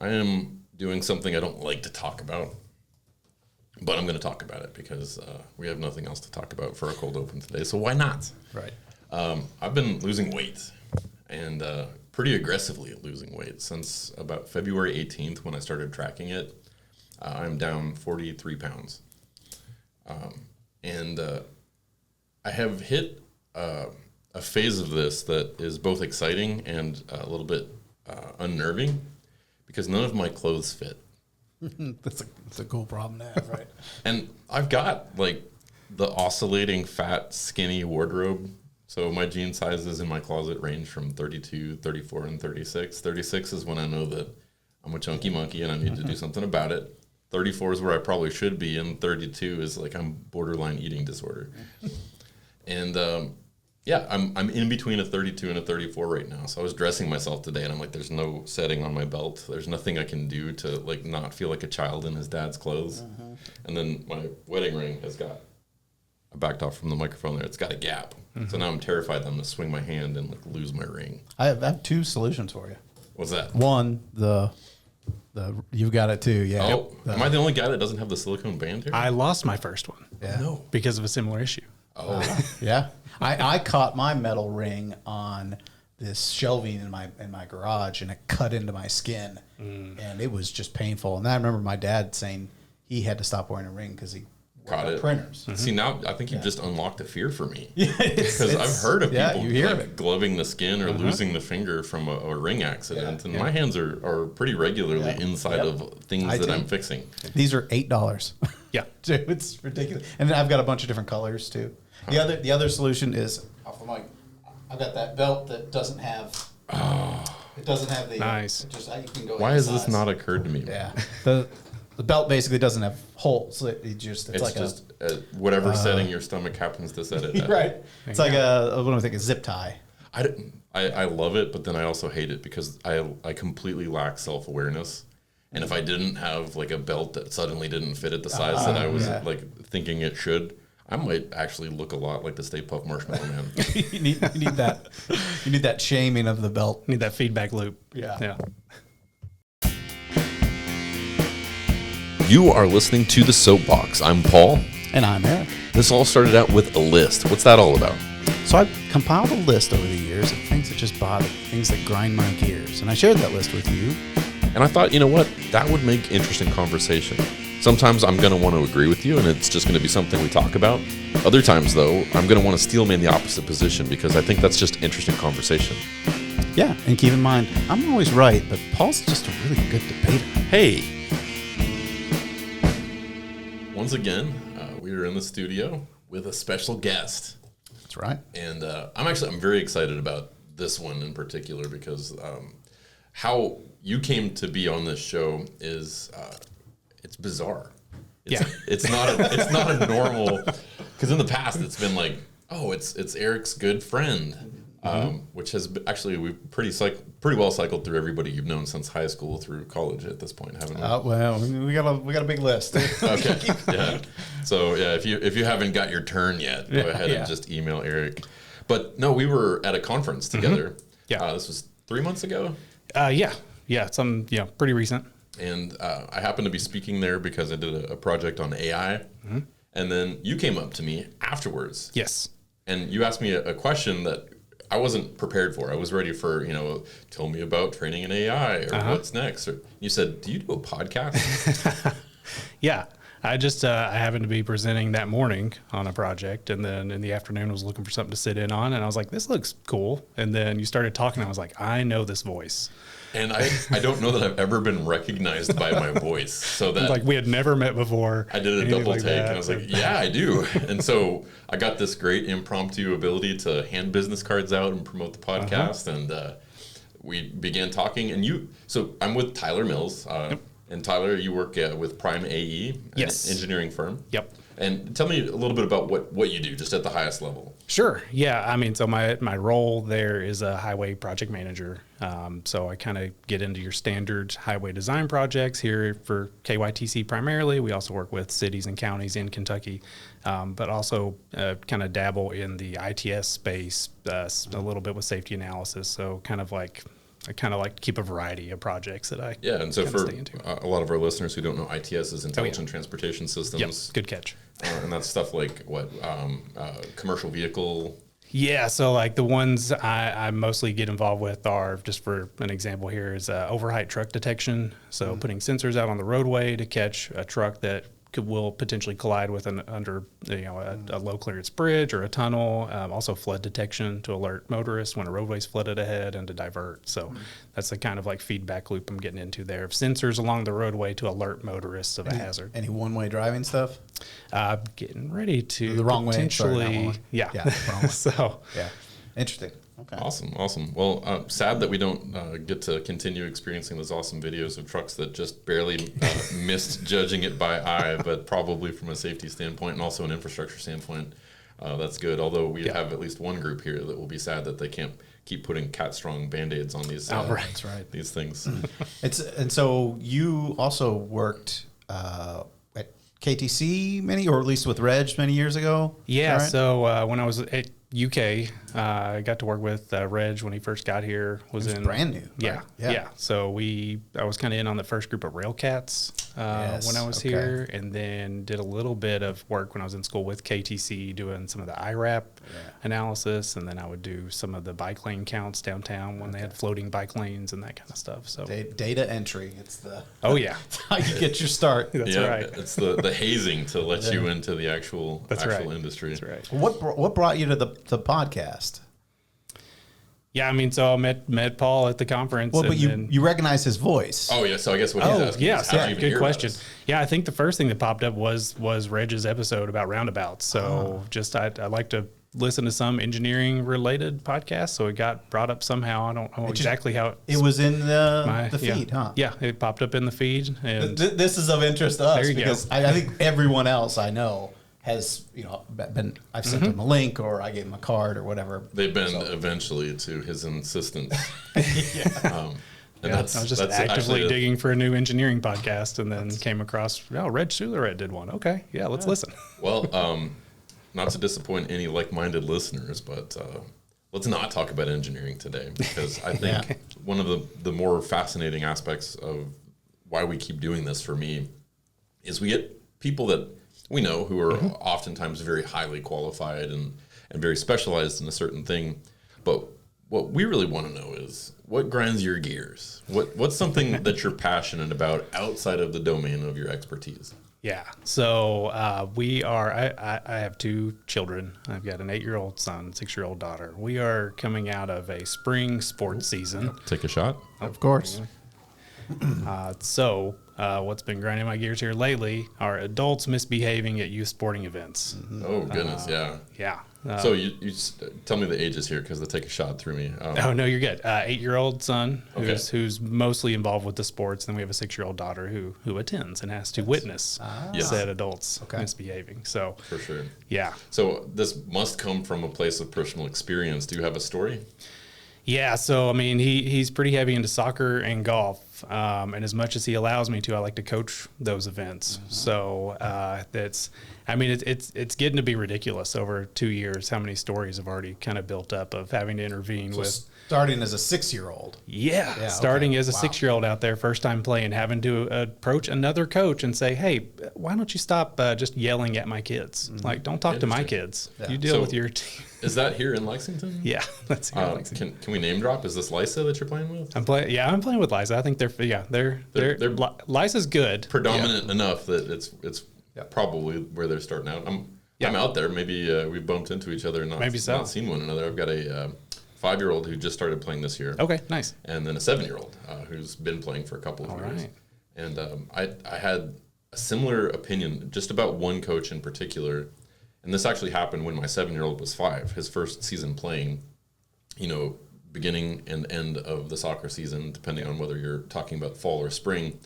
I am doing something I don't like to talk about, but I'm going to talk about it because we have nothing else to talk about for a cold open today, so why not? Right. I've been losing weight, and pretty aggressively losing weight since about February 18th when I started tracking it. I'm down 43 pounds. And I have hit a phase of this that is both exciting and a little bit unnerving because none of my clothes fit. That's a cool problem to have, right? And I've got like the oscillating fat, skinny wardrobe. So my jean sizes in my closet range from 32, 34, and 36. 36 is when I know that I'm a chunky monkey and I need to do something about it. 34 is where I probably should be, and 32 is like I'm borderline eating disorder. And I'm in between a 32 and a 34 right now. So I was dressing myself today, and I'm like, there's no setting on my belt. There's nothing I can do to like not feel like a child in his dad's clothes. And then my wedding ring has got, I backed off from the microphone there. It's got a gap. So now I'm terrified that I'm going to swing my hand and like lose my ring. I have two solutions for you. What's that? One, the you've got it too, yeah. Oh, am I the only guy that doesn't have the silicone band here? I lost my first one. Yeah. No. Because of a similar issue. Oh. Yeah. I caught my metal ring on this shelving in my garage, and it cut into my skin, and it was just painful. And I remember my dad saying he had to stop wearing a ring because he Caught it. printers. See, now I think you just unlocked a fear for me. Yeah, Because I've heard of people you hear like it. gloving the skin or losing the finger from a ring accident. And my hands are pretty regularly inside of things that I'm fixing. These are $8. Yeah. Dude, it's ridiculous. And then I've got a bunch of different colors too. The other solution is I've got that belt that doesn't have it doesn't have the Nice. you can go Why has this not occurred to me? Yeah. The belt basically doesn't have holes. It's like just whatever setting your stomach happens to set it at. right. It's like what do I think, a zip tie. I love it, but then I also hate it because I completely lack self-awareness. And if I didn't have like a belt that suddenly didn't fit at the size that I was like thinking it should, I might actually look a lot like the Stay Puft Marshmallow Man. you need that. You need that shaming of the belt. Need that feedback loop. Yeah. You are listening to The Soapbox. I'm Paul. And I'm Eric. This all started out with a list. What's that all about? So I've compiled a list over the years of things that just bother, things that grind my gears. And I shared that list with you. And I thought, you know what? That would make interesting conversation. Sometimes I'm going to want to agree with you, and it's just going to be something we talk about. Other times, though, I'm going to want to steel man the opposite position because I think that's just interesting conversation. Yeah, and keep in mind, I'm always right, but Paul's just a really good debater. Hey! Once again, we are in the studio with a special guest. That's right. And I'm very excited about this one in particular because how you came to be on this show is it's bizarre. It's not a normal, because in the past it's been like, oh, it's Eric's good friend, which has actually we've pretty well cycled through everybody you've known since high school through college at this point, haven't we? Well, we got a big list. Okay. Yeah. So yeah, if you haven't got your turn yet, go ahead and just email Eric. But no, we were at a conference together. Yeah. This was 3 months ago. Yeah. Some pretty recent. And I happened to be speaking there because I did a project on AI. And then you came up to me afterwards. Yes. And you asked me a question that I wasn't prepared for. I was ready for, tell me about training in AI or what's next. Or you said, do you do a podcast? Yeah. I just I happened to be presenting that morning on a project, and then in the afternoon was looking for something to sit in on, and I was like, this looks cool. And then you started talking, and I was like, I know this voice. And I don't know that I've ever been recognized by my voice. So that like we had never met before. I did a double take, and I was like, yeah, I do. And so I got this great impromptu ability to hand business cards out and promote the podcast. And we began talking. And so I'm with Tyler Mills. And Tyler, you work with Prime AE, an engineering firm. Yep. And tell me a little bit about what you do, just at the highest level. Sure. Yeah. I mean, so my role there is a highway project manager. So I kind of get into your standard highway design projects here for KYTC primarily. We also work with cities and counties in Kentucky, but also kind of dabble in the ITS space a little bit with safety analysis. So kind of like I kind of like to keep a variety of projects that I And so kinda for stay into. a lot of our listeners who don't know, ITS is Intelligent Transportation Yep, Systems. good catch. And that's stuff like what? Commercial vehicle. Yeah, so like the ones I mostly get involved with are, just for an example here, is overheight truck detection. So putting sensors out on the roadway to catch a truck that will potentially collide with a low clearance bridge or a tunnel. Also flood detection to alert motorists when a roadway's flooded ahead and to divert. So that's the kind of like feedback loop I'm getting into there, of sensors along the roadway to alert motorists of a hazard. Any one-way driving stuff? Getting ready to The wrong way, sorry, potentially, not one way. yeah. Yeah, wrong way. So Yeah. Interesting. Okay. Awesome. Well, sad that we don't get to continue experiencing those awesome videos of trucks that just barely missed judging it by eye, but probably from a safety standpoint and also an infrastructure standpoint, that's good. Although we have at least one group here that will be sad that they can't keep putting cat strong Band-Aids on these. That's right. These things. And so you also worked at KTC or at least with Reg many years ago? yeah, Is that right? so when I was at UK, I got to work with Reg when he first got here. Was brand new, Yeah, right? Yeah. yeah. So I was kind of in on the first group of Railcats Yes, when I was okay. here, and then did a little bit of work when I was in school with KTC, doing some of the IRAP analysis, and then I would do some of the bike lane counts downtown when they had floating bike lanes and that kind of stuff. So Data entry. It's the oh yeah, how you get your start. that's right. It's the hazing to let you into the actual right. industry. That's right. What brought you to the podcast? Yeah, I mean, so I met Paul at the conference. Well, but and you recognize his voice. Oh yeah, so I guess what he's asking yeah, is how'd you even good hear question. about us? Yeah, I think the first thing that popped up was Reg's episode about roundabouts. So just I like to listen to some engineering related podcasts, so it got brought up somehow. I don't know exactly how It was in the yeah. feed, huh? Yeah, it popped up in the feed, and This is of interest to us There you go. because I think everyone else I know has been. I've sent Mm-hmm. them a link or I gave them a card or whatever. They've been eventually to his insistence. And I was just that's actively actually digging for a new engiering podcast, and then came across Reg Sulered did one. Okay, yeah, let's listen. Well, not to disappoint any like-minded listeners, but let's not talk about engineering today, because I think one of the more fascinating aspects of why we keep doing this for me is we get people that we know who are oftentimes very highly qualified and very specialized in a certain thing. But what we really want to know is what grinds your gears? What's something that you're passionate about outside of the domain of your expertise? Yeah. So we are. I have two children. I've got an 8-year-old son, 6-year-old daughter. We are coming out of a spring sports season. Take a shot. Of course. So what's been grinding my gears here lately are adults misbehaving at youth sporting events. Oh goodness, yeah. Yeah. So you tell me the ages here, because the take a shot threw me. Oh no, you're good. 8-year-old son Okay. who's mostly involved with the sports. Then we have a 6-year-old daughter who attends and has to witness said adults misbehaving. So For sure. yeah. So this must come from a place of personal experience. Do you have a story? Yeah, so I mean, he's pretty heavy into soccer and golf, and as much as he allows me to, I like to coach those events. So it's getting to be ridiculous over 2 years how many stories have already kind of built up of having to intervene with. Starting as a 6-year-old. Yeah, Yeah, starting okay. as a Wow. 6-year-old out there, first time playing, having to approach another coach and say, "Hey, why don't you stop just yelling at my kids? Like, don't talk to my kids. You deal So- with your team." Is that here in Lexington? Yeah, that's here in Lexington. Can we name drop? Is this Lysa that you're playing with? I'm playing with Liza. I think they're Liza's good. Predominant enough that it's probably where they're starting out. I'm out there. Maybe we bumped into each other and Maybe so. not seen one another. I've got a 5-year-old who just started playing this year. Okay, nice. And then a 7-year-old who's been playing for a couple of years. right. And I had a similar opinion just about one coach in particular. And this actually happened when my 7-year-old was 5, his first season playing, beginning and end of the soccer season, depending on whether you're talking about fall or spring,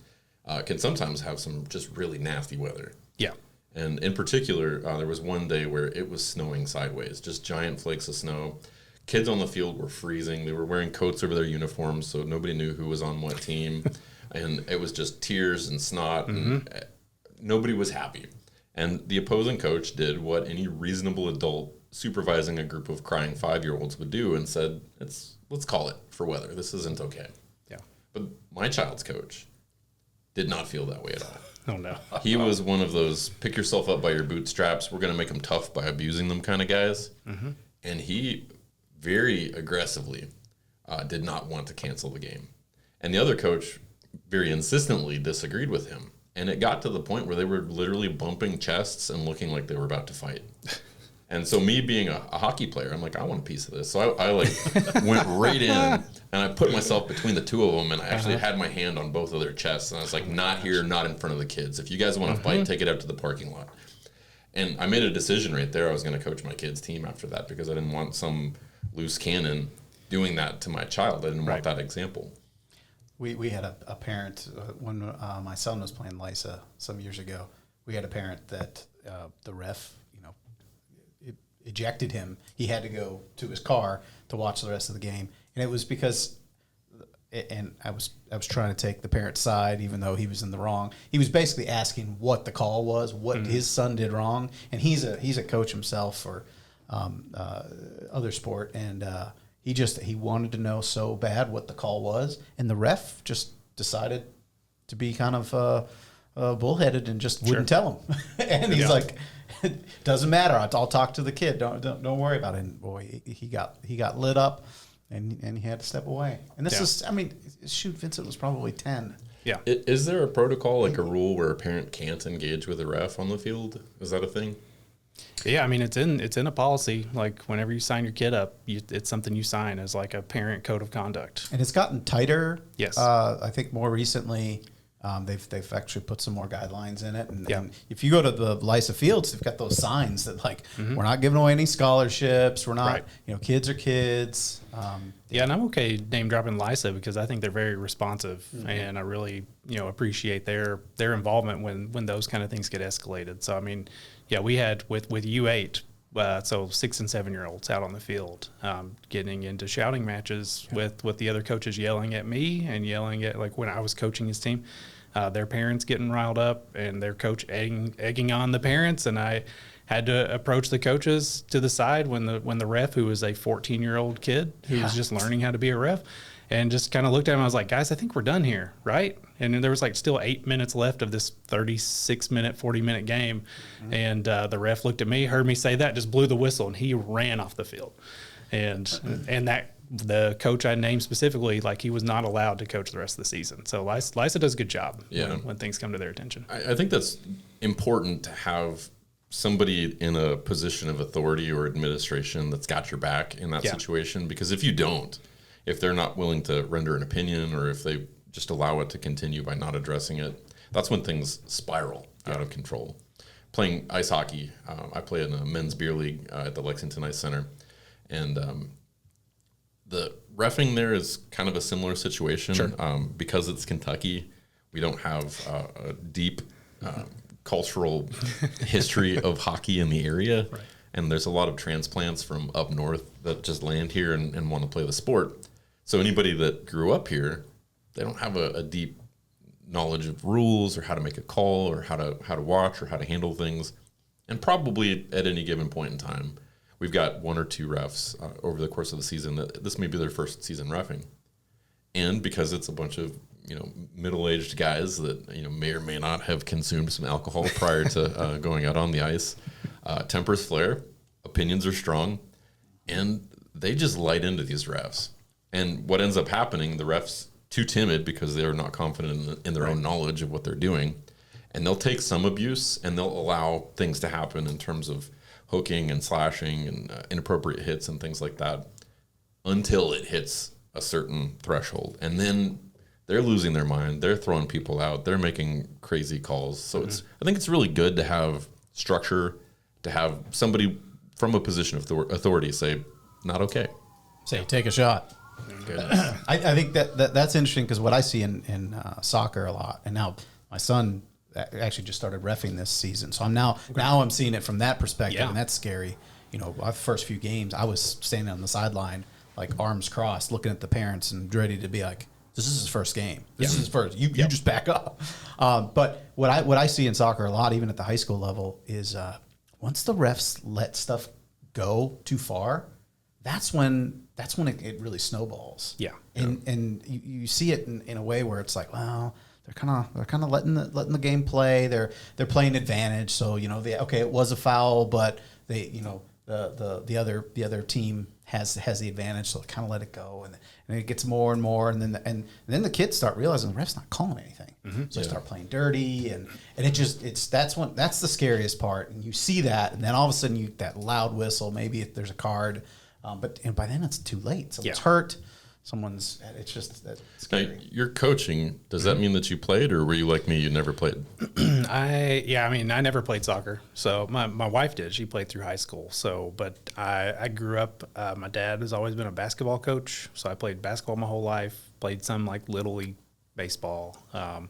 can sometimes have some just really nasty weather. Yeah. And in particular, there was one day where it was snowing sideways, just giant flakes of snow. Kids on the field were freezing. They were wearing coats over their uniforms, so nobody knew who was on what team. And it was just tears and snot, and nobody was happy. And the opposing coach did what any reasonable adult supervising a group of crying 5-year-olds would do, and said, let's call it for weather. This isn't okay. Yeah. But my child's coach did not feel that way at all. Oh, no. He was one of those pick yourself up by your bootstraps, we're going to make them tough by abusing them kind of guys. Mm-hmm. And he very aggressively did not want to cancel the game. And the other coach very insistently disagreed with him. And it got to the point where they were literally bumping chests and looking like they were about to fight. And so me being a hockey player, I'm like, I want a piece of this. So I like went right in and I put myself between the two of them, and I actually had my hand on both of their chests. And I was like, not here, not in front of the kids. If you guys want to fight, take it out to the parking lot. And I made a decision right there. I was going to coach my kids' team after that because I didn't want some loose cannon doing that to my child. I didn't want that example. We had a parent, when my son was playing Lysa some years ago, we had a parent that the ref, ejected him. He had to go to his car to watch the rest of the game. And it was because, and I was trying to take the parent's side, even though he was in the wrong. He was basically asking what the call was, what his son did wrong. And he's a coach himself for other sport. And he wanted to know so bad what the call was. And the ref just decided to be kind of bullheaded and just wouldn't tell him. And he's like, it doesn't matter. I'll talk to the kid. Don't worry about it. And boy, he got lit up, and he had to step away. And this is, I mean, shoot, Vincent was probably 10. Yeah. Is there a protocol, like a rule, where a parent can't engage with a ref on the field? Is that a thing? Yeah, I mean, it's in a policy. Like whenever you sign your kid up, it's something you sign as like a parent code of conduct. And it's gotten tighter. Yes. I think more recently. They've actually put some more guidelines in it, and if you go to the Lysa Fields, they've got those signs that like we're not giving away any scholarships. We're not, kids are kids. And I'm okay name dropping Lysa because I think they're very responsive, and I really appreciate their involvement when those kind of things get escalated. So I mean, we had with U8. So 6 and 7 year olds out on the field, getting into shouting matches with the other coaches yelling at me and yelling at, like when I was coaching his team, their parents getting riled up and their coach egging on the parents. And I had to approach the coaches to the side when the ref, who was a 14-year-old kid who was just learning how to be a ref, and just kind of looked at him. I was like, guys, I think we're done here, right? And then there was like still 8 minutes left of this 36-minute, 40-minute game. And the ref looked at me, heard me say that, just blew the whistle, and he ran off the field. And that the coach I named specifically, like he was not allowed to coach the rest of the season. So Lysa does a good job when things come to their attention. I think that's important to have somebody in a position of authority or administration that's got your back in that situation, because if you don't, if they're not willing to render an opinion, or if they just allow it to continue by not addressing it, that's when things spiral out of control. Playing ice hockey, I play in a men's beer league at the Lexington Ice Center, and the reffing there is kind of a similar situation. Sure. Because it's Kentucky, we don't have a deep cultural history of hockey in the area. Right. And there's a lot of transplants from up north that just land here and want to play the sport. So anybody that grew up here, they don't have a deep knowledge of rules or how to make a call or how to watch or how to handle things. And probably at any given point in time, we've got one or two refs over the course of the season that this may be their first season reffing. And because it's a bunch of middle-aged guys that may or may not have consumed some alcohol prior to going out on the ice, tempers flare, opinions are strong, and they just light into these refs. And what ends up happening, the refs too timid because they're not confident in their own knowledge of what they're doing, and they'll take some abuse and they'll allow things to happen in terms of hooking and slashing and inappropriate hits and things like that until it hits a certain threshold. And then they're losing their mind. They're throwing people out. They're making crazy calls. So I think it's really good to have structure, to have somebody from a position of authority say, not okay. Say, take a shot. I think that's interesting because what I see in soccer a lot, and now my son actually just started reffing this season, so now I'm seeing it from that perspective, and that's scary. My first few games, I was standing on the sideline, like arms crossed, looking at the parents and ready to be like, this is his first game. This is his first. You just back up. But what I see in soccer a lot, even at the high school level, is once the refs let stuff go too far, that's when it really snowballs. Yeah. And you see it in a way where it's like, well, they're kind of letting the game play. They're playing advantage. So it was a foul, but they the other team has the advantage, so they kind of let it go, and it gets more and more, and then the kids start realizing the ref's not calling anything, so they start playing dirty, and that's the scariest part, and you see that, and then all of a sudden that loud whistle, maybe if there's a card, but by then it's too late. Someone's hurt. It's just that scary. Now, you're coaching. Does that mean that you played, or were you like me? You never played? I never played soccer. So my wife did. She played through high school. So, but I grew up. My dad has always been a basketball coach. So I played basketball my whole life. Played some like little league baseball. So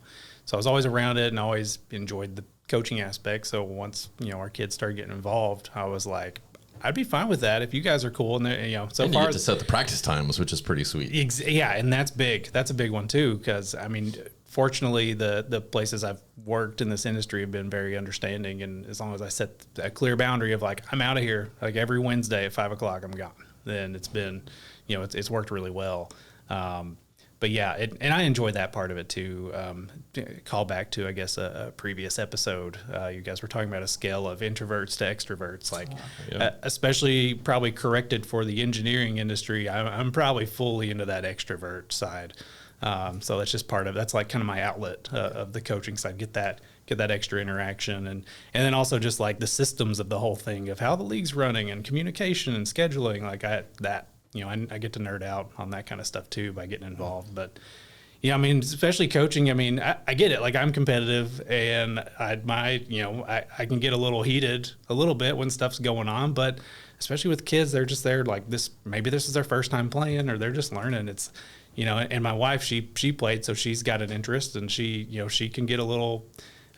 I was always around it and always enjoyed the coaching aspect. So once our kids started getting involved, I was like, I'd be fine with that if you guys are cool. And so and far you get to set the practice times, which is pretty sweet. Yeah, and that's big. That's a big one too, because fortunately, the places I've worked in this industry have been very understanding, and as long as I set a clear boundary of like I'm out of here, like every Wednesday at 5 o'clock I'm gone, then it's been, it's worked really well. But yeah, and I enjoy that part of it too. Call back to, I guess, a previous episode. You guys were talking about a scale of introverts to extroverts, especially probably corrected for the engineering industry. I'm probably fully into that extrovert side. So that's just that's like kind of my outlet of the coaching side. Get that extra interaction, and then also just like the systems of the whole thing of how the league's running and communication and scheduling. Like I get to nerd out on that kind of stuff too by getting involved. But yeah, especially coaching. I get it. Like I'm competitive, and I can get a little heated a little bit when stuff's going on. But especially with kids, they're just there like this. Maybe this is their first time playing, or they're just learning. It's and my wife, she played, so she's got an interest, and she can get a little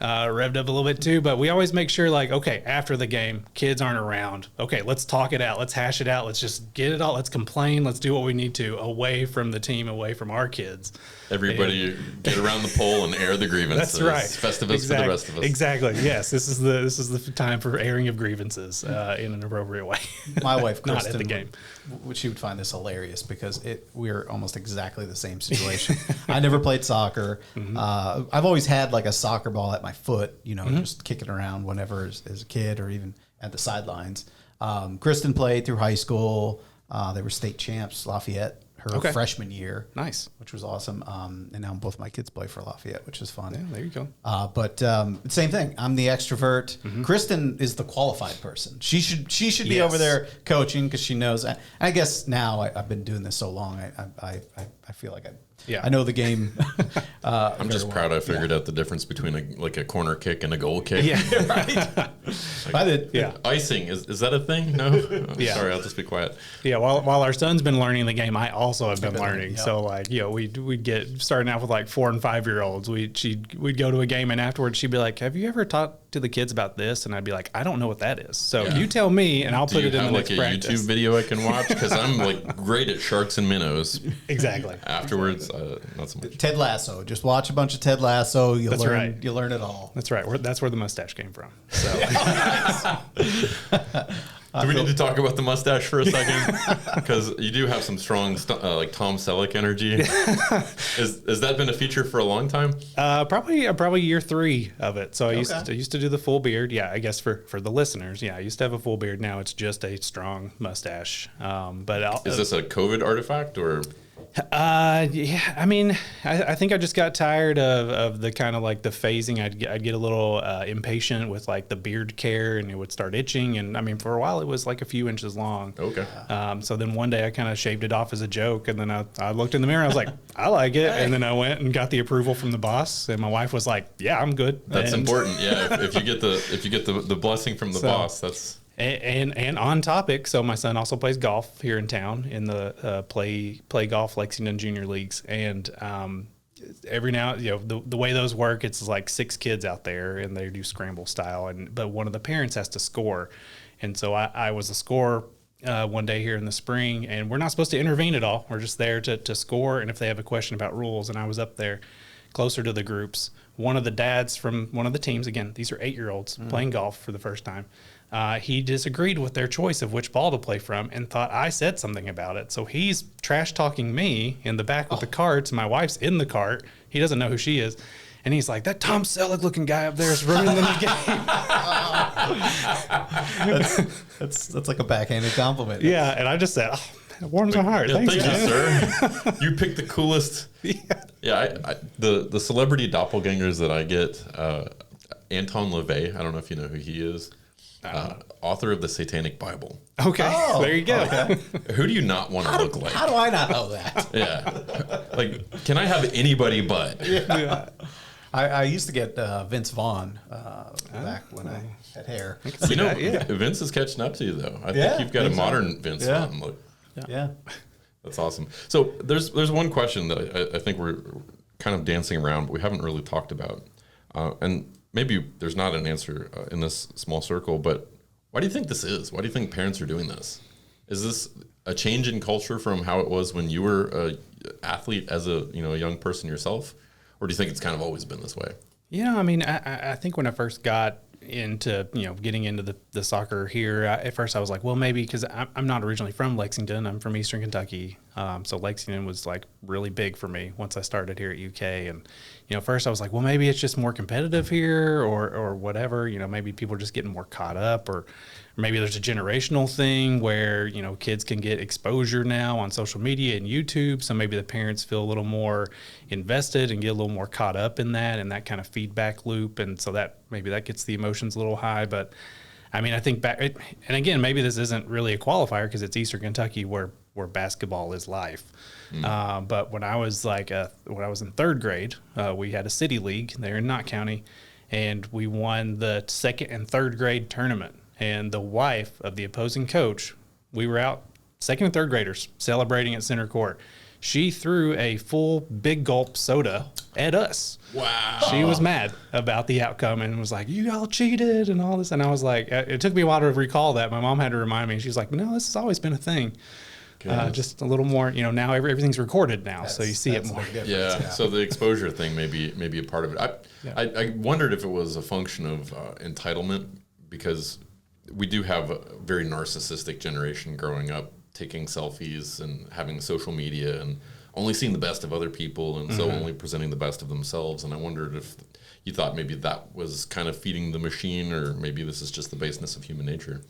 revved up a little bit too, but we always make sure like, okay, after the game, kids aren't around. Okay, let's talk it out. Let's hash it out. Let's just get it all. Let's complain. Let's do what we need to away from the team, away from our kids. Everybody get around the pole and air the grievances. That's right. Festivus for the rest of us. Exactly. Yes, this is the time for airing of grievances in an appropriate way. My wife, Kristen, not at the game. She would find this hilarious because we're almost exactly the same situation. I never played soccer. I've always had like a soccer ball at my foot, just kicking around whenever as a kid or even at the sidelines. Kristen played through high school. They were state champs, Lafayette, her freshman year. Nice. Which was awesome. And now both my kids play for Lafayette, which is fun. Yeah, there you go. But same thing. I'm the extrovert. Kristen is the qualified person. She should be over there coaching because she knows. I guess now I've been doing this so long. I feel like I know the game. I'm just proud I figured out the difference between a corner kick and a goal kick. Yeah, right. I did. Yeah. Icing, is that a thing? No? Yeah. Sorry, I'll just be quiet. Yeah, while our son's been learning the game, I also have been learning. Yep. So we'd get starting out with like 4 and 5 year olds. We'd go to a game, and afterwards she'd be like, "Have you ever talked to the kids about this?" And I'd be like, "I don't know what that is. So you tell me, and I'll put it in the next practice." Do you have like a YouTube video I can watch? Because I'm like great at sharks and minnows. Exactly. Afterwards, not so much. Ted Lasso. Just watch a bunch of Ted Lasso. You'll learn it all. That's right. That's where the mustache came from. So. Do we need to talk about the mustache for a second? Because you do have some strong, like Tom Selleck energy. Has that been a feature for a long time? Probably year 3 of it. So I used to do the full beard. Yeah, I guess for the listeners, I used to have a full beard. Now it's just a strong mustache. Is this a COVID artifact or? Yeah, I think I just got tired of the kind of like the phasing. I'd get a little impatient with like the beard care, and it would start itching. And for a while it was like a few inches long. Okay. So then one day I kind of shaved it off as a joke, and then I looked in the mirror. I was like, I like it. And then I went and got the approval from the boss, and my wife was like, yeah, I'm good. That's important. Yeah. If you get the blessing from the boss, that's. And on topic, so my son also plays golf here in town in the play golf Lexington Junior Leagues, and every now the way those work, it's like 6 kids out there, and they do scramble style, but one of the parents has to score, and so I was a scorer one day here in the spring, and we're not supposed to intervene at all. We're just there to score, and if they have a question about rules, and I was up there closer to the groups. One of the dads from one of the teams, again, these are 8-year-olds playing golf for the first time. he disagreed with their choice of which ball to play from and thought I said something about it. So he's trash talking me in the back with the carts. My wife's in the cart. He doesn't know who she is. And he's like, that Tom Selleck looking guy up there is ruining the game. That's like a backhanded compliment. Yeah. And I just said, oh, it warms my heart. Yeah, Thanks, thank you, man. sir. You picked the coolest. The celebrity doppelgangers that I get, Anton LaVey, I don't know if you know who he is, author of the Satanic Bible. Okay, there you go. Okay. Who do you not want to look like? How do I not know that? Yeah. Like, can I have anybody but? Yeah. I used to get Vince Vaughn back when I had hair. You know, Vince is catching up to you, though. I Yeah, think you've got a think so. modern Vince Vaughn look. Yeah. That's awesome. So there's one question that I think we're kind of dancing around, but we haven't really talked about. And maybe there's not an answer in this small circle, but why do you think this is? Why do you think parents are doing this? Is this a change in culture from how it was when you were an athlete as a young person yourself? Or do you think it's kind of always been this way? Yeah, I mean, I think when I first got into, getting into the soccer here, at first I was like, well, maybe because I'm not originally from Lexington. I'm from Eastern Kentucky. So Lexington was like really big for me once I started here at UK. And, first I was like, well, maybe it's just more competitive here or whatever. Maybe people are just getting more caught up, or maybe there's a generational thing where, kids can get exposure now on social media and YouTube. So maybe the parents feel a little more invested and get a little more caught up in that kind of feedback loop. And so that maybe that gets the emotions a little high. But I mean, I think and again, maybe this isn't really a qualifier because it's Eastern Kentucky where basketball is life. But when I was in third grade, we had a city league there in Knott County, and we won the second and third grade tournament. And the wife of the opposing coach, we were out, second and third graders, celebrating at center court. She threw a full big gulp soda at us. Wow. She was mad about the outcome and was like, you all cheated and all this. And I was like, it took me a while to recall that. My mom had to remind me. She's like, no, this has always been a thing. Just a little more, now everything's recorded now, so you see it more. Yeah. So the exposure thing may be a part of it. I wondered if it was a function of entitlement, because we do have a very narcissistic generation growing up, taking selfies and having social media and only seeing the best of other people, and so only presenting the best of themselves. And I wondered if you thought maybe that was kind of feeding the machine, or maybe this is just the baseness of human nature.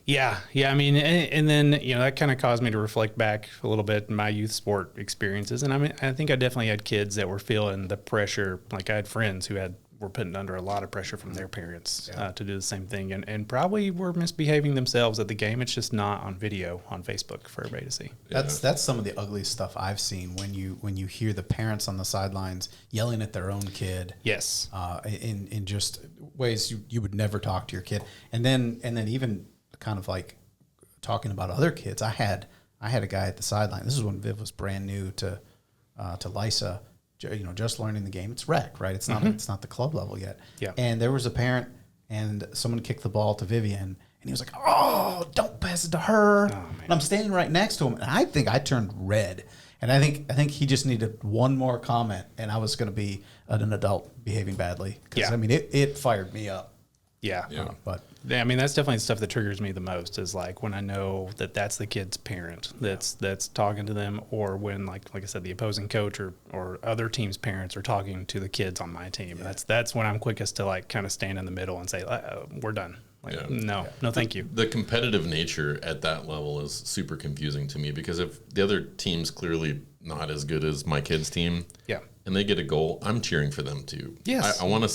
Yeah. I mean, and then, that kind of caused me to reflect back a little bit in my youth sport experiences. And I mean, I think I definitely had kids that were feeling the pressure. Like I had friends who were putting under a lot of pressure from their parents to do the same thing, and probably were misbehaving themselves at the game. It's just not on video on Facebook for everybody to see. That's some of the ugliest stuff I've seen when you hear the parents on the sidelines yelling at their own kid. Yes. In just ways you would never talk to your kid, and then even kind of like talking about other kids. I had a guy at the sideline. This is when Viv was brand new to Lysa. Just learning the game. It's rec, right? It's not the club level yet. Yeah. And there was a parent, and someone kicked the ball to Vivian, and he was like, "Oh, don't pass it to her." And I'm standing right next to him, and I think I turned red. And I think he just needed one more comment, and I was going to be an adult behaving badly. Because I mean, it fired me up. Yeah. But I mean, that's definitely the stuff that triggers me the most, is like when I know that that's the kid's parent that's talking to them, or when like I said, the opposing coach or other team's parents are talking to the kids on my team. Yeah. That's when I'm quickest to like kind of stand in the middle and say, we're done. No, thank you. The competitive nature at that level is super confusing to me, because if the other team's clearly not as good as my kid's team, and they get a goal, I'm cheering for them too. Yes. I want to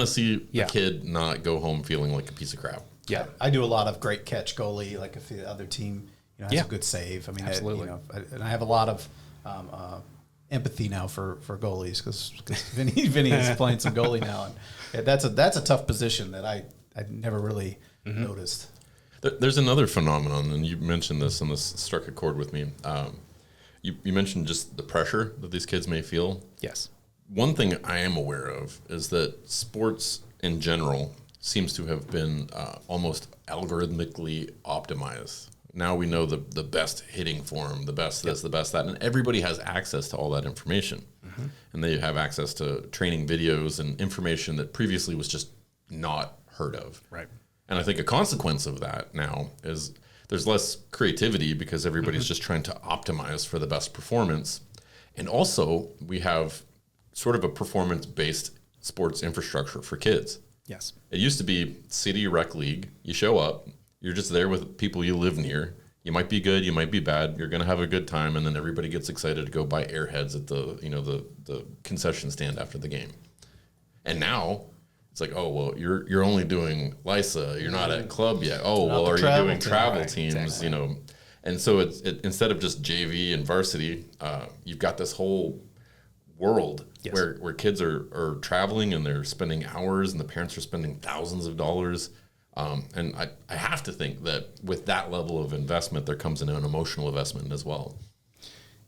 see a kid not go home feeling like a piece of crap. Yeah, I do a lot of great catch goalie. Like if the other team has a good save. I mean, absolutely. And I have a lot of empathy now for goalies, because Vinny is playing some goalie now, and that's a tough position that I never really noticed. There's another phenomenon, and you mentioned this, and this struck a chord with me. You mentioned just the pressure that these kids may feel. Yes. One thing I am aware of is that sports in general seems to have been almost algorithmically optimized. Now we know the best hitting form, the best this, the best that, and everybody has access to all that information. And they have access to training videos and information that previously was just not heard of. Right. And I think a consequence of that now is there's less creativity because everybody's just trying to optimize for the best performance. And also we have sort of a performance-based sports infrastructure for kids. Yes. It used to be city rec league. You show up, you're just there with people you live near. You might be good, you might be bad. You're going to have a good time, and then everybody gets excited to go buy Airheads at the concession stand after the game. And now it's like, oh well, you're only doing LISA. You're not at club yet. Oh well, are you doing travel teams? Exactly. You know, and so it instead of just JV and varsity, you've got this whole world where kids are traveling and they're spending hours, and the parents are spending thousands of dollars. And I have to think that with that level of investment, there comes in an emotional investment as well.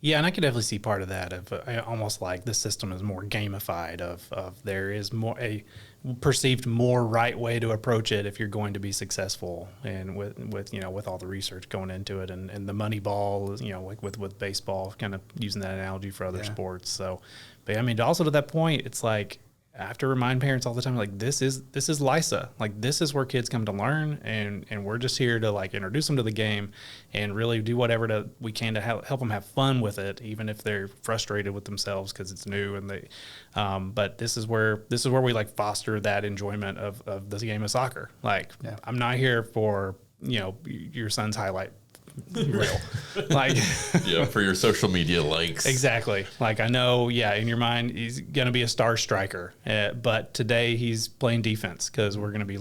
Yeah, and I could definitely see part of that of almost like the system is more gamified of there is more a perceived more right way to approach it if you're going to be successful, and with all the research going into it and the money ball, like with baseball, kind of using that analogy for other sports. So, but I mean, also to that point, it's like, I have to remind parents all the time, like, this is LISA. Like, this is where kids come to learn, and we're just here to, like, introduce them to the game and really do whatever we can to help them have fun with it, even if they're frustrated with themselves because it's new. And they, but this is where we, like, foster that enjoyment of the game of soccer. Like, I'm not here for, your son's highlight reel. Like, for your social media likes. Exactly. Like, I know, in your mind, he's going to be a star striker, but today he's playing defense because he's going to be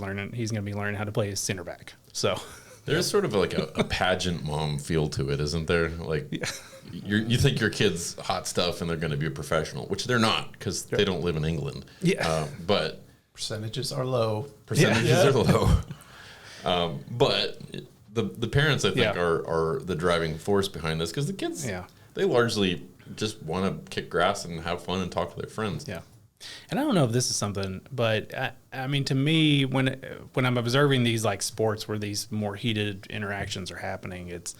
learning how to play as center back. So there's sort of like a pageant mom feel to it, isn't there? Like, you think your kid's hot stuff and they're going to be a professional, which they're not because they don't live in England. But percentages are low. Are low. But the parents, I think, are the driving force behind this because the kids, they largely just want to kick grass and have fun and talk to their friends. Yeah. And I don't know if this is something, but I mean, to me, when I'm observing these like sports where these more heated interactions are happening, it's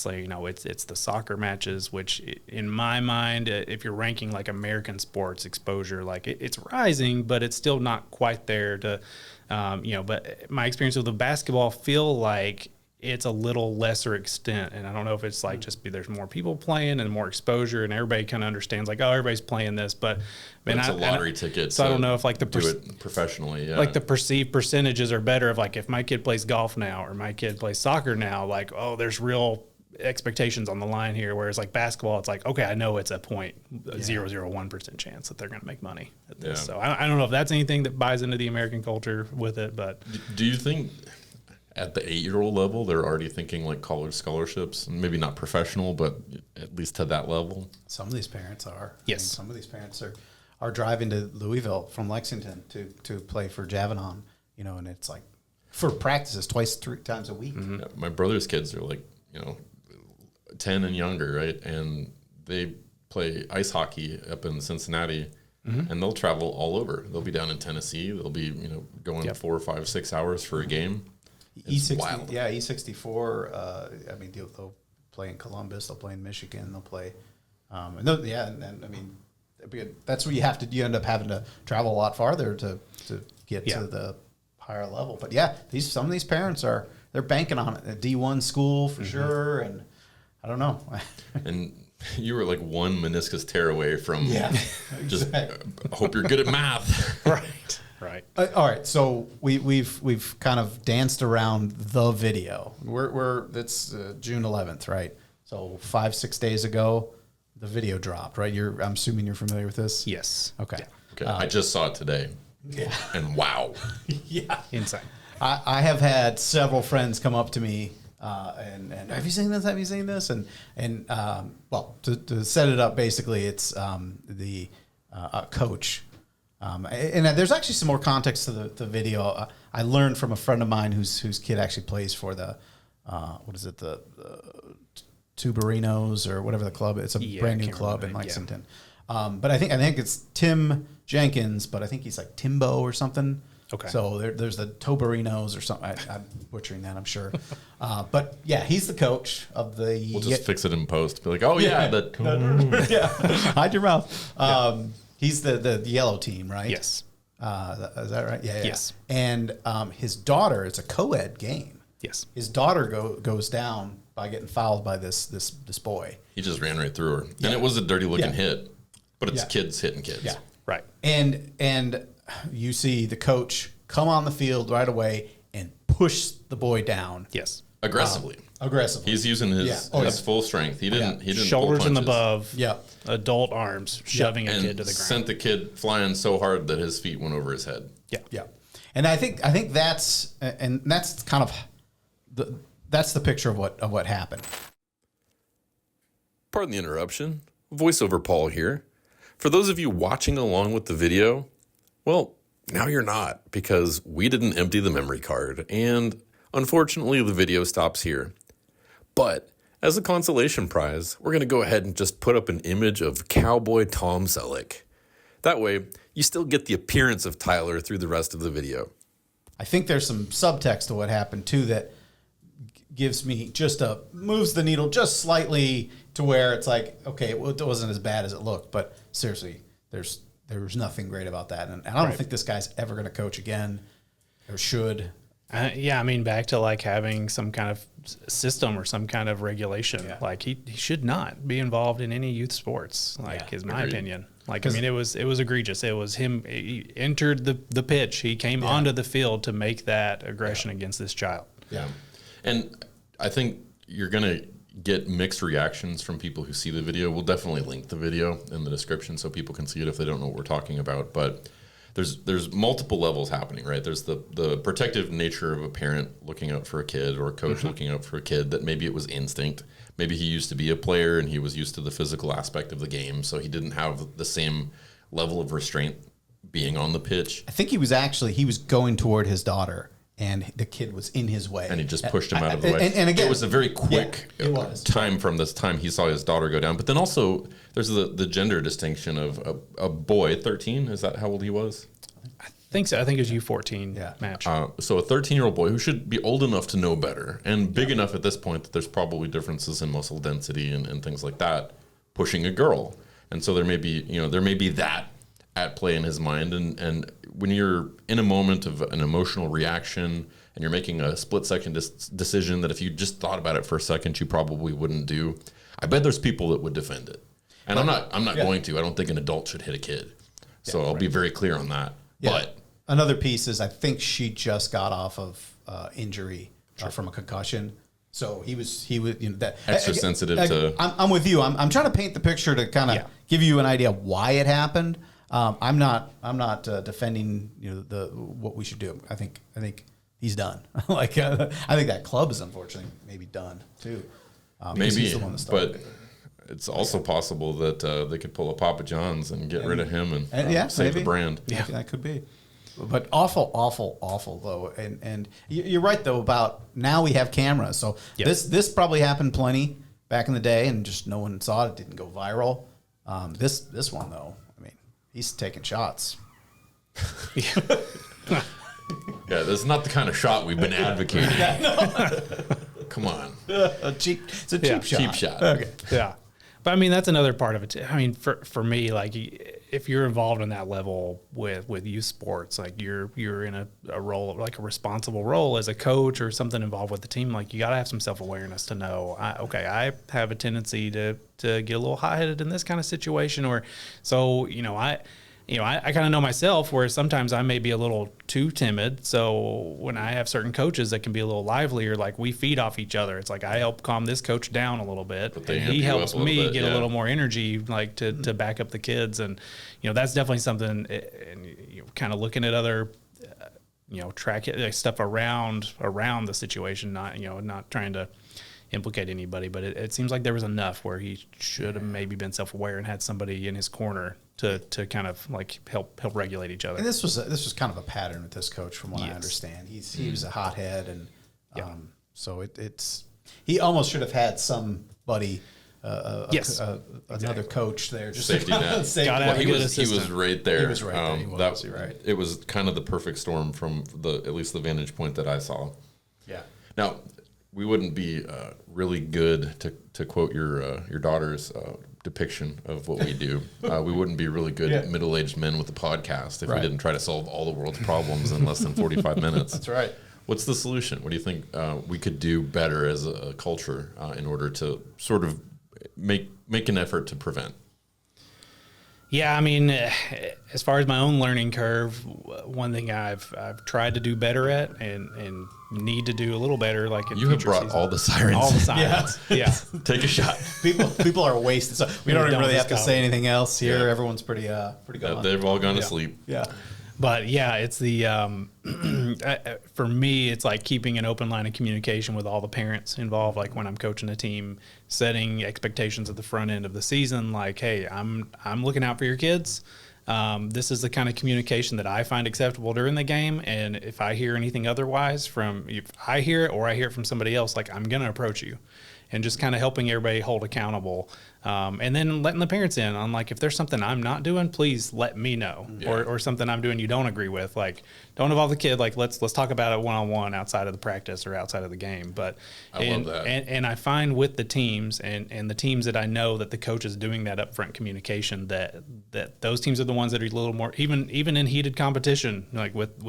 like, it's the soccer matches, which in my mind, if you're ranking like American sports exposure, like it's rising, but it's still not quite there to, but my experience with the basketball feel like it's a little lesser extent. And I don't know if it's like just there's more people playing and more exposure and everybody kind of understands like, oh, everybody's playing this, but it's a lottery ticket. So I don't know if like do it professionally. Yeah. Like the perceived percentages are better of like, if my kid plays golf now or my kid plays soccer now, like, oh, there's real expectations on the line here. Whereas like basketball, it's like, okay, I know it's a 0.001% chance that they're going to make money at this. So I don't know if that's anything that buys into the American culture with it, but do you think at the 8-year-old level, they're already thinking like college scholarships, maybe not professional, but at least to that level? Some of these parents are. Yes. Some of these parents are driving to Louisville from Lexington to play for Javanon, and it's like for practices 3 times a week. Mm-hmm. Yeah, my brother's kids are like, 10 and younger, right? And they play ice hockey up in Cincinnati, and they'll travel all over. They'll be down in Tennessee. They'll be, going 4, 5, 6 hours for a game. E60, E64. I mean, they'll play in Columbus. They'll play in Michigan. They'll play, and I mean, that's where you end up having to travel a lot farther to get to the higher level. But some of these parents they're banking on it. A D1 school for sure, and I don't know. And you were like one meniscus tear away from just hope you're good at math. Right. Right. All right. So we've kind of danced around the video. It's June 11th, right? So 5-6 days ago, the video dropped, right? I'm assuming you're familiar with this. Yes. Okay. Okay. I just saw it today. Yeah. And wow. Insane. I have had several friends come up to me and have you seen this? Have you seen this? And well, to set it up, basically, it's the coach. And there's actually some more context to the video. I learned from a friend of mine whose kid actually plays for the the Tuberinos or whatever the club. It's a brand new club in Lexington. But I think it's Tim Jenkins, but I think he's like Timbo or something. Okay. So there's the Toberinos or something. I'm butchering that, I'm sure. But he's the coach of the. We'll just fix it in post. Be like, oh hide your mouth. He's the yellow team, right? Yes. Is that right? Yeah. Yes. And his daughter, it's a co-ed game. Yes. His daughter goes down by getting fouled by this boy. He just ran right through her. And it was a dirty looking hit, but it's kids hitting kids. Yeah. Right. And you see the coach come on the field right away and push the boy down. Yes. Aggressively. He's using his full strength. He didn't shoulders pull and punches. above. Yeah. Adult arms shoving a kid to the ground. Sent the kid flying so hard that his feet went over his head. Yeah. And I think that's kind of that's the picture of what happened. Pardon the interruption. Voiceover Paul here. For those of you watching along with the video, well, now you're not, because we didn't empty the memory card, and unfortunately the video stops here. But as a consolation prize, we're going to go ahead and just put up an image of Cowboy Tom Selleck. That way, you still get the appearance of Tyler through the rest of the video. I think there's some subtext to what happened too that gives me moves the needle just slightly to where it's like, okay, it wasn't as bad as it looked, but seriously, there was nothing great about that, and I don't think this guy's ever going to coach again, or should. Yeah, I mean, back to like having some kind of system or some kind of regulation. Yeah. Like he should not be involved in any youth sports. Like, is my opinion. Like, I mean, it was egregious. It was him. He entered the pitch. He came onto the field to make that aggression against this child. Yeah, and I think you're gonna get mixed reactions from people who see the video. We'll definitely link the video in the description so people can see it if they don't know what we're talking about. But there's multiple levels happening, right? There's the protective nature of a parent looking out for a kid, or a coach looking out for a kid, that maybe it was instinct. Maybe he used to be a player and he was used to the physical aspect of the game, so he didn't have the same level of restraint being on the pitch. I think he was going toward his daughter, and the kid was in his way. And he just pushed him out of the way. And again, it was a very quick time from this time he saw his daughter go down. But then also, there's the gender distinction of a boy, 13, is that how old he was? I think so. I think it was U14 match. So a 13-year-old boy who should be old enough to know better, and big enough at this point that there's probably differences in muscle density and things like that, pushing a girl. And so there may be that at play in his mind. And when you're in a moment of an emotional reaction and you're making a split-second decision that if you just thought about it for a second, you probably wouldn't do, I bet there's people that would defend it. And I'm not going to. I don't think an adult should hit a kid. So I'll be very clear on that. Yeah. But another piece is I think she just got off of injury from a concussion. So he was that extra sensitive to. I'm with you. I'm trying to paint the picture to kind of give you an idea of why it happened. I'm not defending what we should do. I think he's done. I think that club is unfortunately maybe done too. Maybe, he's the one that started. But it's also possible that they could pull a Papa John's and get rid of him and save maybe. the brand. Yeah, that could be. But awful though, and you're right though about now we have cameras. So this probably happened plenty back in the day, and just no one saw it. It didn't go viral. This one though, I mean, he's taking shots. Yeah, this is not the kind of shot we've been advocating. Come on, It's a cheap shot. Cheap shot. Okay. Yeah. But I mean, that's another part of it too. I mean, for me, like if you're involved in that level with youth sports, like you're in a role, like a responsible role as a coach or something involved with the team, like you got to have some self-awareness to know, I have a tendency to get a little hot-headed in this kind of situation. Or so, I kind of know myself where sometimes I may be a little too timid. So when I have certain coaches that can be a little livelier, like we feed off each other. It's like I help calm this coach down a little bit, and he helps me get a little more energy, like to back up the kids. And that's definitely something. And kind of looking at other, track stuff around the situation, not trying to implicate anybody, but it seems like there was enough where he should have maybe been self-aware and had somebody in his corner to kind of like help regulate each other. And this was kind of a pattern with this coach, from what I understand. He was a hothead, and so he almost should have had somebody, another coach there, just safety net. He was right there. He was right there. Right. It was kind of the perfect storm from at least the vantage point that I saw. Yeah. Now, we wouldn't be really good to quote your daughter's depiction of what we do. We wouldn't be really good middle-aged men with a podcast if we didn't try to solve all the world's problems in less than 45 minutes. That's right. What's the solution? What do you think we could do better as a culture in order to sort of make an effort to prevent? Yeah, I mean, as far as my own learning curve, one thing I've tried to do better at and need to do a little better, like in you have brought seasons. all the sirens. All the sirens. Yeah. Take a shot. People are wasted. So we don't even really have to say anything else here. Yeah. Everyone's pretty gone. They've all gone to sleep. Yeah. But yeah, it's the for me, it's like keeping an open line of communication with all the parents involved. Like when I'm coaching a team, setting expectations at the front end of the season. Like, hey, I'm looking out for your kids. This is the kind of communication that I find acceptable during the game. And if I hear anything otherwise if I hear it or I hear it from somebody else, like I'm gonna approach you. And just kind of helping everybody hold accountable. And then letting the parents in on, like, if there's something I'm not doing, please let me know. Yeah. Or something I'm doing you don't agree with. Like, don't involve the kid. Like, let's talk about it one-on-one outside of the practice or outside of the game. But I love that. And I find with the teams and the teams that I know that the coach is doing that upfront communication, that those teams are the ones that are a little more, even in heated competition, like with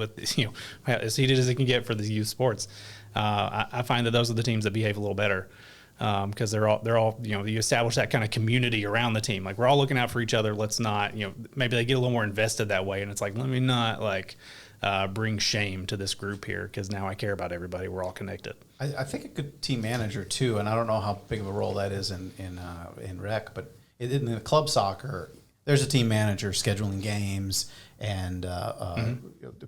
as heated as it can get for the youth sports. I find that those are the teams that behave a little better. Because they're all you establish that kind of community around the team. Like, we're all looking out for each other. Let's not, maybe they get a little more invested that way. And it's like, let me not bring shame to this group here, because now I care about everybody. We're all connected. I think a good team manager too, and I don't know how big of a role that is in rec, but in the club soccer, there's a team manager scheduling games and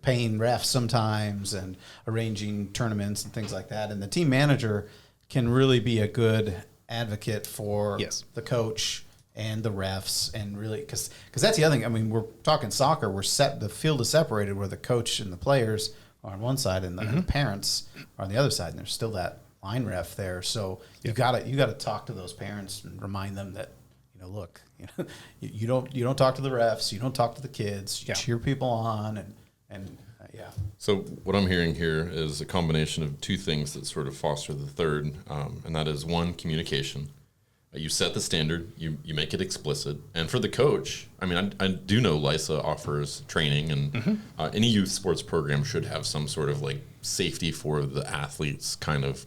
paying refs sometimes and arranging tournaments and things like that. And the team manager can really be a good advocate for the coach and the refs, and really, because that's the other thing. I mean, we're talking soccer. The field is separated where the coach and the players are on one side and the parents are on the other side, and there's still that line ref there. So you got to talk to those parents and remind them that, look, you don't talk to the refs, you don't talk to the kids, you cheer people on, and yeah. So what I'm hearing here is a combination of two things that sort of foster the third, and that is, one, communication. You set the standard, you make it explicit. And for the coach, I mean, I do know LISA offers training, and any youth sports program should have some sort of like safety for the athletes kind of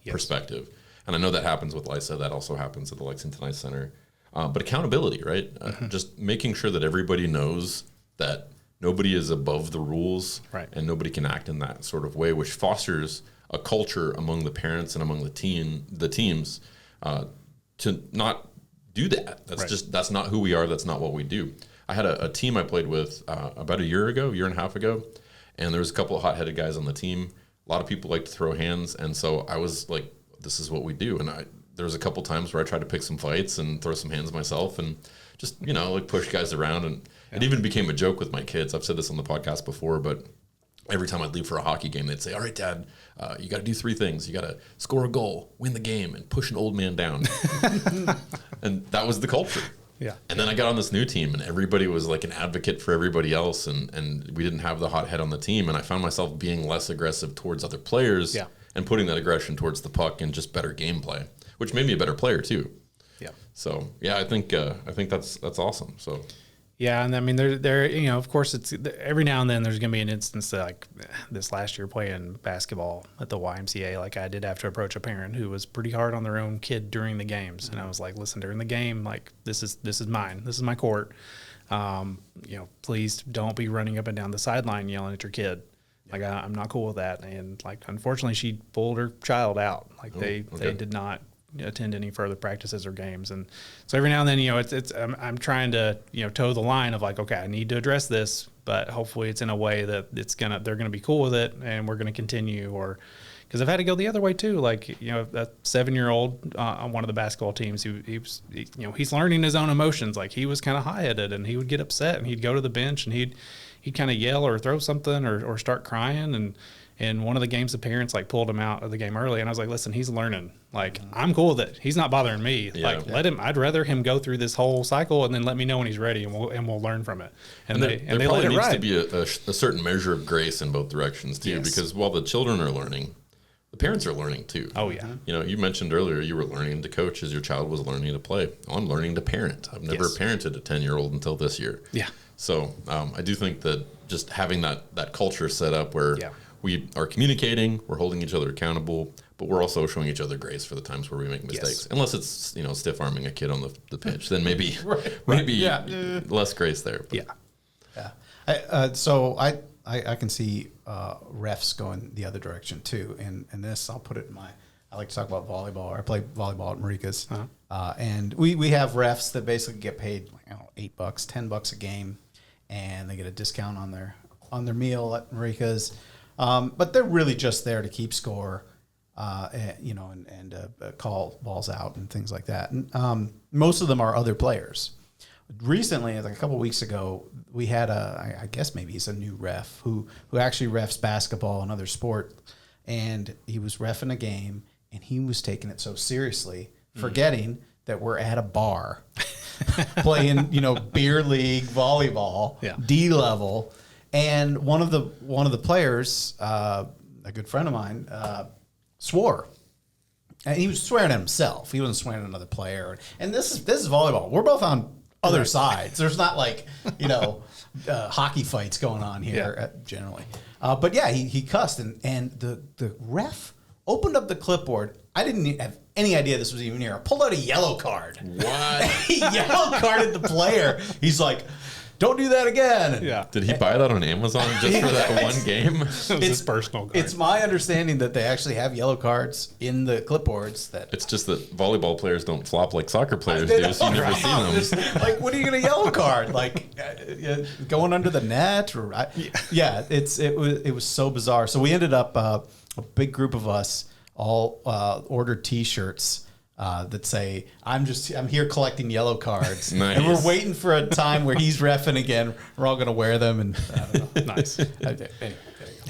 perspective. And I know that happens with LISA. That also happens at the Lexington Ice Center. But accountability, right? Just making sure that everybody knows that nobody is above the rules, and nobody can act in that sort of way, which fosters a culture among the parents and among the teams to not do that. That's not who we are. That's not what we do. I had a team I played with about a year and a half ago, and there was a couple of hot-headed guys on the team. A lot of people like to throw hands, and so I was like, this is what we do. And there was a couple times where I tried to pick some fights and throw some hands myself and just, push guys around. And it even became a joke with my kids. I've said this on the podcast before, but every time I'd leave for a hockey game, they'd say, all right, Dad, you got to do three things. You got to score a goal, win the game, and push an old man down. And that was the culture. Yeah. And then I got on this new team, and everybody was like an advocate for everybody else, and we didn't have the hot head on the team. And I found myself being less aggressive towards other players and putting that aggression towards the puck and just better gameplay, which made me a better player too. Yeah. So yeah, I think that's awesome. So. Yeah, and I mean, there, of course, it's every now and then there's going to be an instance like this last year playing basketball at the YMCA. Like, I did have to approach a parent who was pretty hard on their own kid during the games, and I was like, listen, during the game, like, this is mine, this is my court. Please don't be running up and down the sideline yelling at your kid. Like, I'm not cool with that. And like, unfortunately, she pulled her child out. Like, they did not attend any further practices or games. And so every now and then, I'm trying to, toe the line of like, okay, I need to address this, but hopefully it's in a way that they're going to be cool with it and we're going to continue. Or, because I've had to go the other way too. Like, that 7-year-old on one of the basketball teams, he's learning his own emotions. Like, he was kind of high-headed and he would get upset and he'd go to the bench and he'd kind of yell or throw something or start crying. And one of the games, the parents like pulled him out of the game early, and I was like, "Listen, he's learning. Like, I'm cool with it. He's not bothering me. Let him. I'd rather him go through this whole cycle and then let me know when he's ready, and we'll learn from it." And there they probably let it needs ride. to be a certain measure of grace in both directions too, because while the children are learning, the parents are learning too. Oh yeah. You know, you mentioned earlier you were learning to coach as your child was learning to play. I'm learning to parent. I've never parented a 10-year-old until this year. Yeah. So I do think that just having that culture set up where we are communicating, we're holding each other accountable, but we're also showing each other grace for the times where we make mistakes. Unless it's, you know, stiff arming a kid on the pitch, then maybe less grace there. But. So I can see refs going the other direction too. And this, I'll put it in I like to talk about volleyball. I play volleyball at Marika's. And we have refs that basically get paid, $8, $10 a game, and they get a discount on their meal at Marika's. But they're really just there to keep score, and call balls out and things like that. And most of them are other players. Recently, like a couple of weeks ago, we had I guess maybe he's a new ref who actually refs basketball and other sport, and he was reffing a game, and he was taking it so seriously, forgetting that we're at a bar playing, beer league volleyball, D level, and one of the players, a good friend of mine, swore. And he was swearing at himself. He wasn't swearing at another player. And this is volleyball. We're both on other sides. There's not like, hockey fights going on here generally. But yeah, he cussed, and the ref opened up the clipboard. I didn't have any idea this was even here. I pulled out a yellow card. What? He yellow carded the player. He's like, don't do that again. Yeah. Did he buy that on Amazon just for that one game? It was his personal card. It's my understanding that they actually have yellow cards in the clipboards. That it's just that volleyball players don't flop like soccer players do, so you never see them. Just, like, what are you going to yellow card? Like going under the net? Or it was so bizarre. So we ended up a big group of us all ordered T-shirts that say, I'm here collecting yellow cards. Nice. And we're waiting for a time where he's reffing again. We're all going to wear them. And I don't know. Nice. Anyway, there you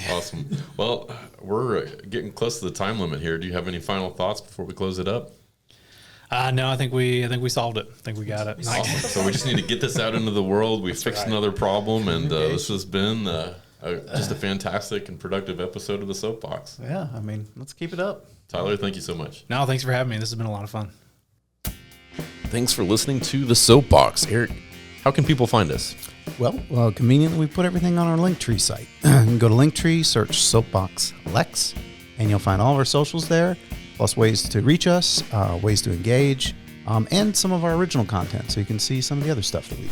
go. Awesome. Well, we're getting close to the time limit here. Do you have any final thoughts before we close it up? No, I think we solved it. I think we got it. Awesome. So we just need to get this out into the world. We fixed another problem, and this has been just a fantastic and productive episode of the Soapbox. Yeah, let's keep it up. Tyler, thank you so much. No, thanks for having me. This has been a lot of fun. Thanks for listening to the Soapbox. Eric, how can people find us? Well, conveniently, we put everything on our Linktree site. You can go to Linktree, search SoapBox Lex, and you'll find all of our socials there, plus ways to reach us, ways to engage, and some of our original content, so you can see some of the other stuff that we do.